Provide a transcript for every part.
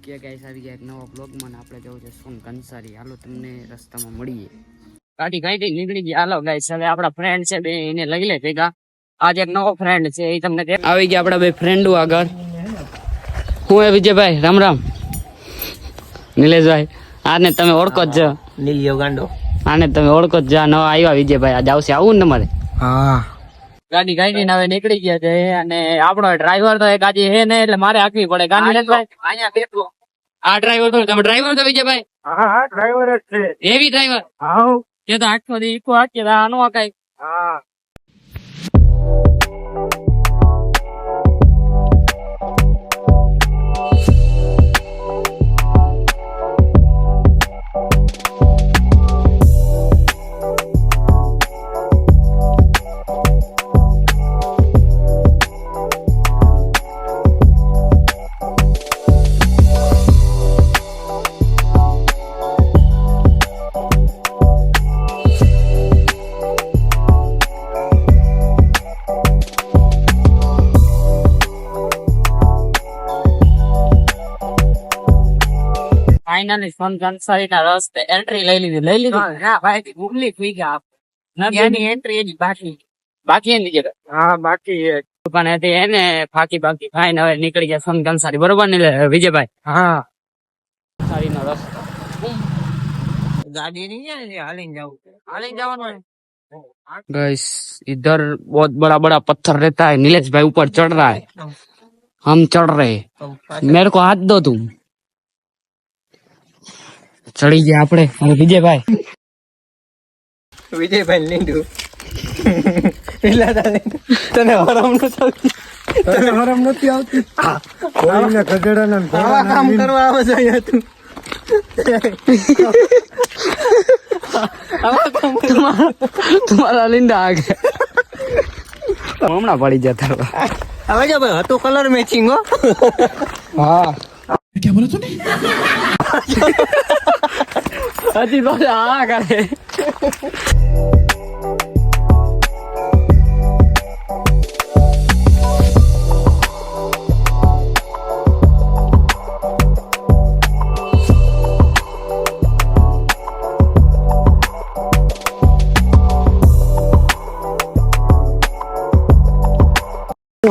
કે ગાઈસ આવી ગયા એક નવા બ્લોગમાં આપણે જવું છે સોન કંસારી. હાલો તમને રસ્તામાં મળીએ. ગાડી કાઢી નીકળી ગયા. હાલો ગાઈસ હવે આપણા ફ્રેન્ડ છે બે એને લઈ લે ભેગા. આજે એક નવો ફ્રેન્ડ છે એ તમને આવી ગયા આપણા બે ફ્રેન્ડો આગળ. હું એ વિજયભાઈ રામ રામ. નિલેશભાઈ આને તમે ઓળખો જ છો. નીલિયો ગાંડો આને તમે ઓળખો જ. નવા આવ્યા વિજયભાઈ આજે આવશે આવું ને તમારે. હા ગાડી કાઢીને હવે નીકળી ગયા છે અને આપણો ડ્રાઈવર તો એક આજે હે ને એટલે મારે હાંકવી પડે. ગાડી અહીંયા બેઠો આ ડ્રાઈવર તો તમે ડ્રાઈવર તો વિજયભાઈ. હા ડ્રાઈવર જ છે. એવી ડ્રાઈવર હા એ તો આખો દી ઈકો હાંકે આનો કઈ. હા ફાઇનલી સોન કંસારી ના રસ્તે એન્ટ્રી લઈ લીધી. હા ભાઈ ગુગલી થઈ ગયા. એની એન્ટ્રી એની બાકી એની જગ્યા. હા બાકી પણ હતી એને ફાકી બાકી ફાઈન હવે નીકળી ગયા સોન કંસારી. બરોબર ને વિજયભાઈ. હા કંસારી નો રસ્તો ગાડી નહીં હાલીને જવું हालिंग जवान गाइस इधर बहुत बड़ा बड़ा पत्थर रहता है. नीलेश भाई ऊपर चढ़ रहा है, हम चढ़ रहे हैं. मेरे को हाथ दो तुम. चढ़ी गया आपड़े. अरे विजयभाई લીંડું તને હરમ નથી આવતી. કોઈને ગધેડાના આવા કામ કરવા આવે છે અહીંયા તું. तुम्हारा लिंडा आ गया. हमણાં પડી જતા હવે જો ભાઈ હતો કલર મેચિંગ હો. હા क्या बोला तूने? हजी तो आ करे.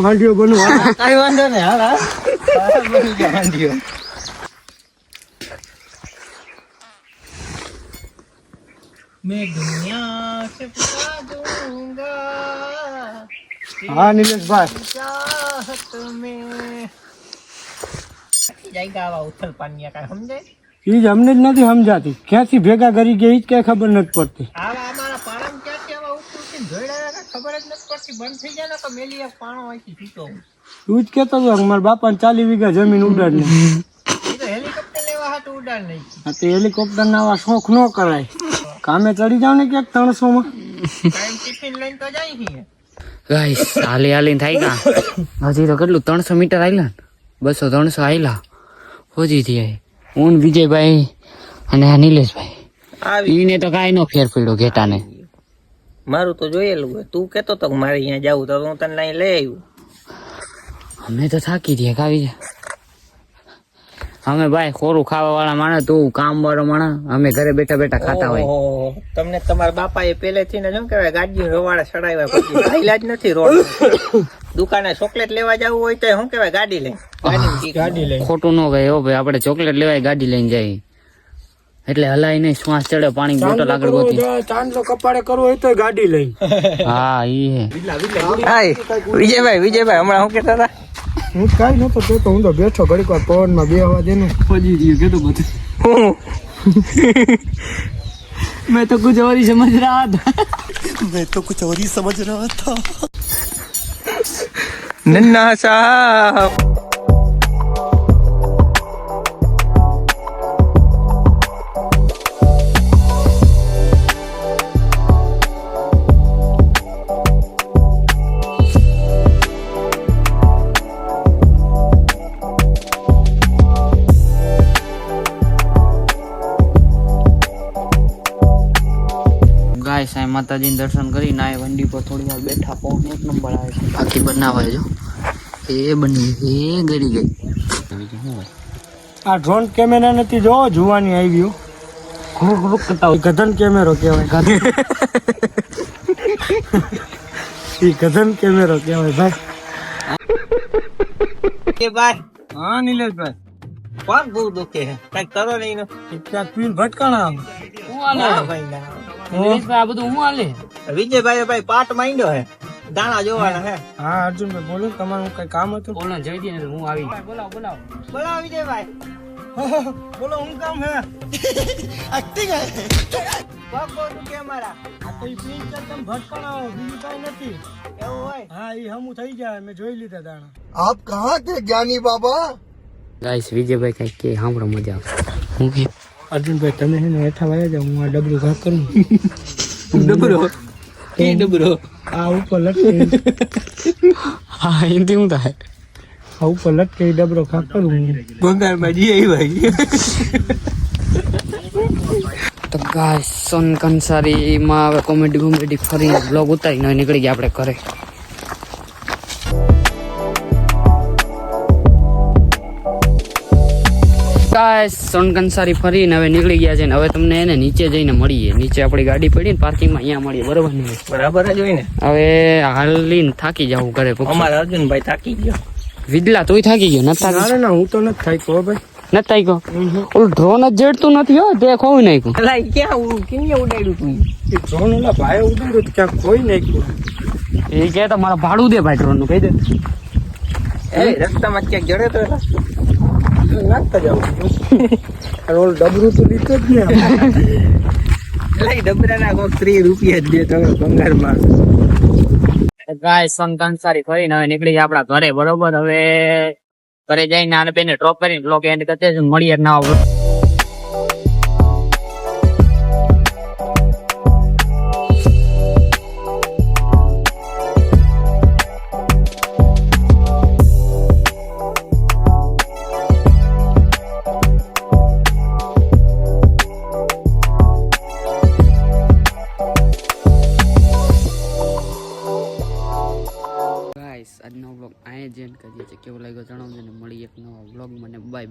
હાંડિયો બનવું કઈ વાંધો નહીં. હા બની ગયા હાંડિયો. मैं दुनिया से बुला दूंगा. हाँ नीलेशभाई चाहत में जाएगा आवा उथल पानिया का समझे. ઈ જ અમને જ નથી સમજાતી. ક્યાંથી ભેગા કરી ગયા ઈ જ કઈ ખબર નથી પડતી. આવા અમારા પાણમ ક્યાંથી આવા ઉઠું જોઈડા ખબર જ નથી પડતી. બંધ થઈ જાય ને તો મેલી એક પાણો અહીંથી પીતો. તું જ કેતો હતો કે મારા બાપાને 40 વીઘા જમીન ઉડાડ ને. ઈ તો હેલિકોપ્ટર લેવા હાટ ઉડાડ નહીં. હા તો હેલિકોપ્ટર ના આવા શોખ ન કરાય. કામે ચડી જાવ ને ક્યાંક 300 માં. ટાઈમ ટિફિન લઈને તો જાય છે. ગાઈસ હાલી હાલીને થઈ ગયા. હજી તો કેટલું 300 મીટર આયલા, 200 300 આયલા હોજી થી. હું વિજયભાઈ અને આ નીલેશભાઈ ઈને તો કાઈ નો ફેર પડ્યો ઘેટાને. મારું તો જોયેલું હોય. તું કેતો તો મારે અહીંયા જાવું તો હું તને લઈ આવ્યો. અમે તો થાકી રહ્યા કાવી છે. અમે ભાઈ ખોરું ખાવા વાળા માણસ, તું કામ વાળો માણસ. અમે ઘરે બેઠા બેઠા ખાતા હોય. તમને તમારા બાપાએ પહેલેથી ને શું કહેવાય ગાડી રોવાડા ચડાવ્યા પછી હાઈલા જ નથી રોડ. દુકાને ચોકલેટ લેવા જવું હોય તો શું કહેવાય ગાડી લઈ. ખોટું ન ગયે હો ભાઈ. આપણે ચોકલેટ લેવાય ગાડી લઈને જાય એટલે હલાય નહીં. શ્વાસ ચડે, પાણી બોટલ આગળ ગોતી. ચાંદલો કપાળે કરવો હોય તો ગાડી લઈ. હા ઈ હે. વિજયભાઈ હમણાં શું કહેતા હતા? હું કઈ નતો કેતો. હું તો બેઠો ઘડીક વાર પવન માં બેહવા દે ને. પજી ગયો કેતો બધું. मैं तो कुछ और ही समझ रहा था. नन्ना साहब ગાય સાંઈ માતાજીને દર્શન કરીને આ વંડી પર થોડી વાર બેઠા. પવન એક નંબર આવે છે. બાકી બનાવાય જો એ બની એ ગળી ગઈ. બીજું શું હોય આ ડ્રોન કેમેરા નથી જો જોવાની આવ્યું ગધન કેમેરો કહેવાય એ ગધન કેમેરો કહેવાય ભાઈ હા નિલેશભાઈ કોણ બહુ દુખે છે કઈક કરો નહીં ત્યાં પીન ભટકાણા આ બધું હું હાલે વિજયભાઈ ભાઈ પાટ માંડ્યો હે દાણા જોવાના હે હા અર્જુનભાઈ બોલો તમારું કઈ કામ હતું બોલો જઈ દે હું આવી બોલાવો વિજયભાઈ બોલો હું કામ હે એક્ટિંગ હે બાપો તું કે મારા આ તો પીન કે તમે ભટકાણા બીજું કઈ નથી એવું હોય હા ઈ હમું થઈ જાય મેં જોઈ લીધા દાણા આપ કહા કે જ્ઞાની બાબા ગાઈસ વિજયભાઈ કઈક કે સાંભળો મજા આવે હું કે અર્જુનભાઈ તમે છે ને હેઠા વાયા જાવ હું આ ડબલું ઘા કરું ડબરો કે ડબરો આ ઉપર લટકે હા હિન્દી હું થાય આ ઉપર લટકે ડબરો ઘા કરું બંગાળમાં જઈએ ભાઈ તો ગાઈસ સોન કંસારીમાં હવે કોમેડી ફરીને બ્લોગ ઉતારીને નીકળી ગયા આપણે ઘરે ગાઈસ સોન કંસારી ફરીને હવે નીકળી ગયા છે ને હવે તમને એને નીચે જઈને મળીએ નીચે આપણી ગાડી પડી ને પાર્કિંગમાં અહીંયા મળીએ બરોબર ને બરાબર જ હોય ને હવે હાલીને થાકી જાવું ઘરે અમારા અર્જુનભાઈ થાકી ગયો વિદલા તોય થાકી ગયો નતા ના હું તો નથી થાક્યો ભાઈ નતા ગયો ઓલું ડ્રોન જ જેડતું નથી હો તે ખોઈ નાખ્યું અલા ક્યાં કેમ ઉડાડ્યું તું એ ડ્રોન ઓલા ભાઈ ઉડાડ્યું ક્યાં કોઈ નાખ્યું એ કે તો મારા ભાડું દે ભાઈ ડ્રોન નું કહી દે એ રસ્તામાં ક્યાંક જડે તો નાખતા જાવ ઓલું ડબરું તો લીધો જ ને ડબરાના કોક 30 રૂપિયા જ દે તમે બંગાળમાં ગાય સોન કંસારી ફરીને હવે નીકળી ગયા આપણા ઘરે બરોબર હવે ઘરે જઈને આને બેને ડ્રોપ કરીને બ્લોગ એન્ડ કરતે મળીએ ના આજનો બ્લોગ અહીંયા જ એન્ડ કરીએ છીએ કેવો લાગ્યો જણાવજો ને મળીએ એક નવા બ્લોગ મને બાય બાય